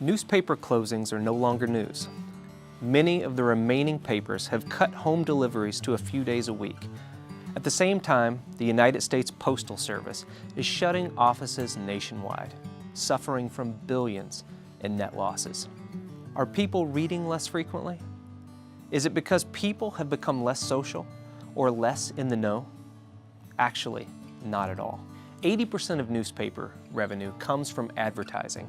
Newspaper closings are no longer news. Many of the remaining papers have cut home deliveries to a few days a week. At the same time, the United States Postal Service is shutting offices nationwide, suffering from billions in net losses. Are people reading less frequently? Is it because people have become less social or less in the know? Actually, not at all. 80% of newspaper revenue comes from advertising,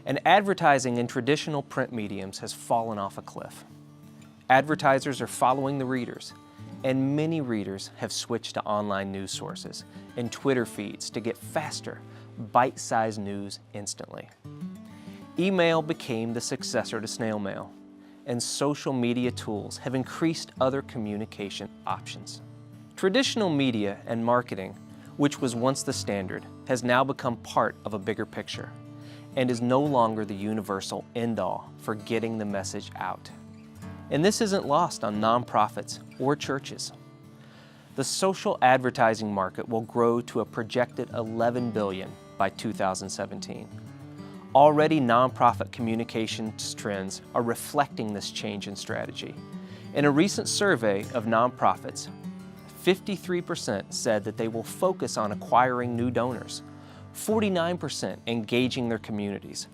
and advertising in traditional print mediums has fallen off a cliff. Advertisers are following the readers, and many readers have switched to online news sources and Twitter feeds to get faster, bite-sized news instantly. Email became the successor to snail mail, and social media tools have increased other communication options. Traditional media and marketing, which was once the standard, has now become part of a bigger picture and is no longer the universal end-all for getting the message out. And this isn't lost on nonprofits or churches. The social advertising market will grow to a projected $11 billion by 2017. Already nonprofit communications trends are reflecting this change in strategy. In a recent survey of nonprofits, 53% said that they will focus on acquiring new donors, 49% engaging their communities,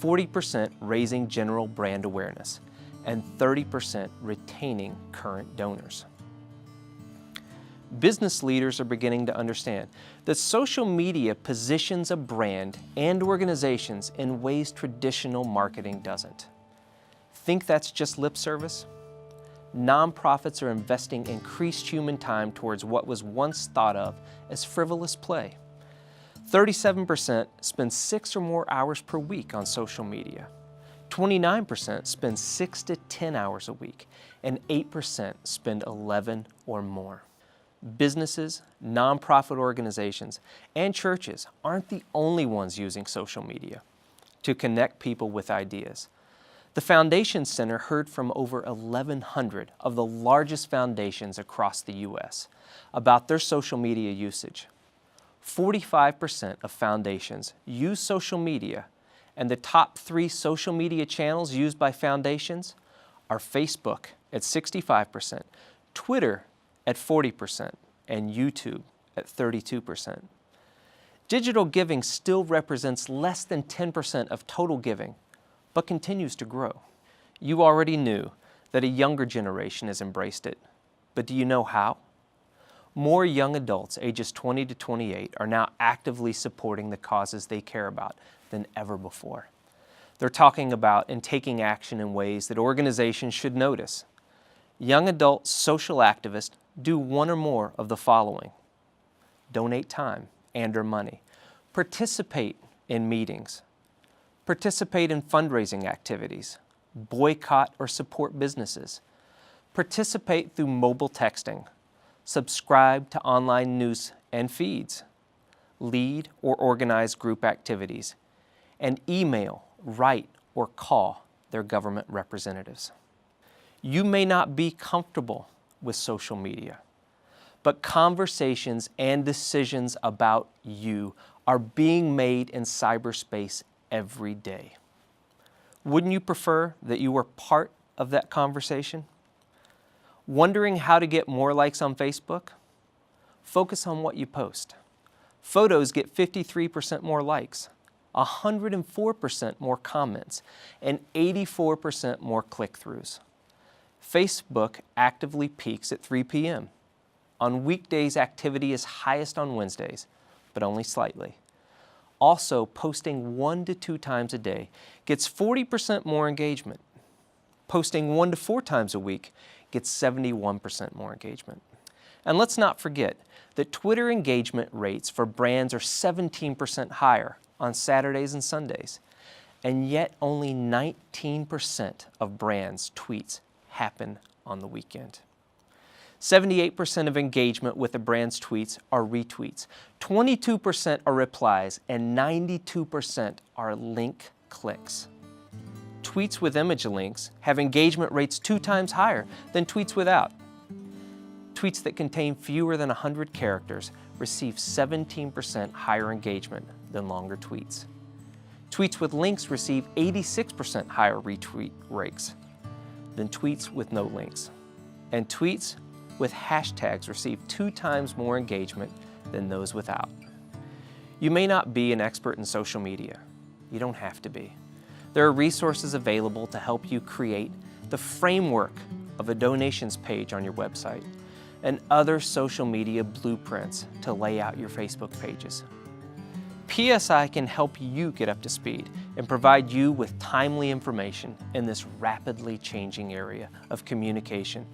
40% raising general brand awareness, and 30% retaining current donors. Business leaders are beginning to understand that social media positions a brand and organizations in ways traditional marketing doesn't. Think that's just lip service? Nonprofits are investing increased human time towards what was once thought of as frivolous play. 37% spend 6 or more hours per week on social media. 29% spend 6 to 10 hours a week, and 8% spend 11 or more. Businesses, nonprofit organizations, and churches aren't the only ones using social media to connect people with ideas. The Foundation Center heard from over 1,100 of the largest foundations across the U.S. about their social media usage. 45% of foundations use social media, and the top 3 social media channels used by foundations are Facebook at 65%, Twitter at 40%, and YouTube at 32%. Digital giving still represents less than 10% of total giving, but continues to grow. You already knew that a younger generation has embraced it, but do you know how? More young adults ages 20 to 28 are now actively supporting the causes they care about than ever before. They're talking about and taking action in ways that organizations should notice. Young adult social activists do one or more of the following: donate time and/or money, participate in meetings, participate in fundraising activities, boycott or support businesses, participate through mobile texting, subscribe to online news and feeds, lead or organize group activities, and email, write, or call their government representatives. You may not be comfortable with social media, but conversations and decisions about you are being made in cyberspace every day. Wouldn't you prefer that you were part of that conversation? Wondering how to get more likes on Facebook? Focus on what you post. Photos get 53% more likes, 104% more comments, and 84% more click-throughs. Facebook actively peaks at 3 p.m. On weekdays, activity is highest on Wednesdays, but only slightly. Also, posting 1 to 2 times a day gets 40% more engagement. Posting 1 to 4 times a week gets 71% more engagement. And let's not forget that Twitter engagement rates for brands are 17% higher on Saturdays and Sundays, and yet only 19% of brands' tweets happen on the weekend. 78% of engagement with a brand's tweets are retweets, 22% are replies, and 92% are link clicks. Tweets with image links have engagement rates 2 times higher than tweets without. Tweets that contain fewer than 100 characters receive 17% higher engagement than longer tweets. Tweets with links receive 86% higher retweet rates than tweets with no links. And tweets with hashtags receive 2 times more engagement than those without. You may not be an expert in social media. You don't have to be. There are resources available to help you create the framework of a donations page on your website and other social media blueprints to lay out your Facebook pages. PSI can help you get up to speed and provide you with timely information in this rapidly changing area of communication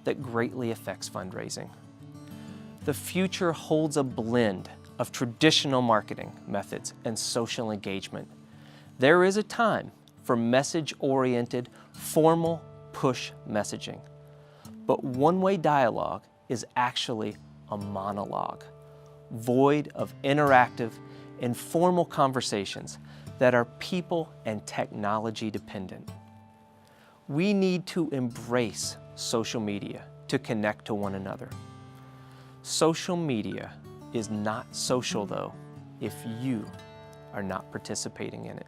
that greatly affects fundraising. The future holds a blend of traditional marketing methods and social engagement. There is a time for message-oriented, formal push messaging. But one-way dialogue is actually a monologue, void of interactive, informal conversations that are people and technology dependent. We need to embrace social media to connect to one another. Social media is not social, though, if you are not participating in it.